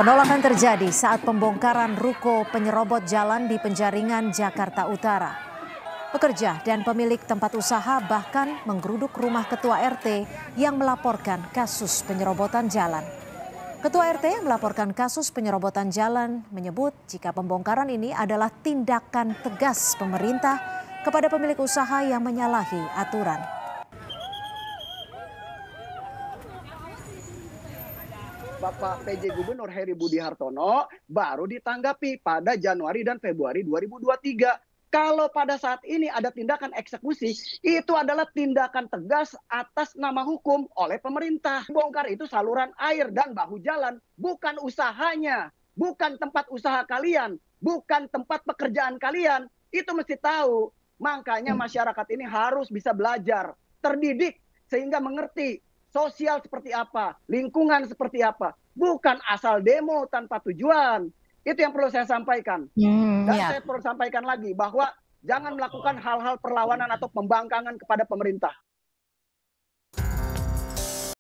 Penolakan terjadi saat pembongkaran ruko penyerobot jalan di Penjaringan, Jakarta Utara. Pekerja dan pemilik tempat usaha bahkan menggeruduk rumah ketua RT yang melaporkan kasus penyerobotan jalan. Ketua RT yang melaporkan kasus penyerobotan jalan menyebut jika pembongkaran ini adalah tindakan tegas pemerintah kepada pemilik usaha yang menyalahi aturan. Bapak PJ Gubernur Heri Budi Hartono baru ditanggapi pada Januari dan Februari 2023. Kalau pada saat ini ada tindakan eksekusi, itu adalah tindakan tegas atas nama hukum oleh pemerintah. Bongkar itu saluran air dan bahu jalan, bukan usahanya, bukan tempat usaha kalian, bukan tempat pekerjaan kalian. Itu mesti tahu. Makanya masyarakat ini harus bisa belajar, terdidik sehingga mengerti sosial seperti apa, lingkungan seperti apa. Bukan asal demo tanpa tujuan. Itu yang perlu saya sampaikan. Dan saya perlu sampaikan lagi bahwa jangan melakukan hal-hal perlawanan atau pembangkangan kepada pemerintah.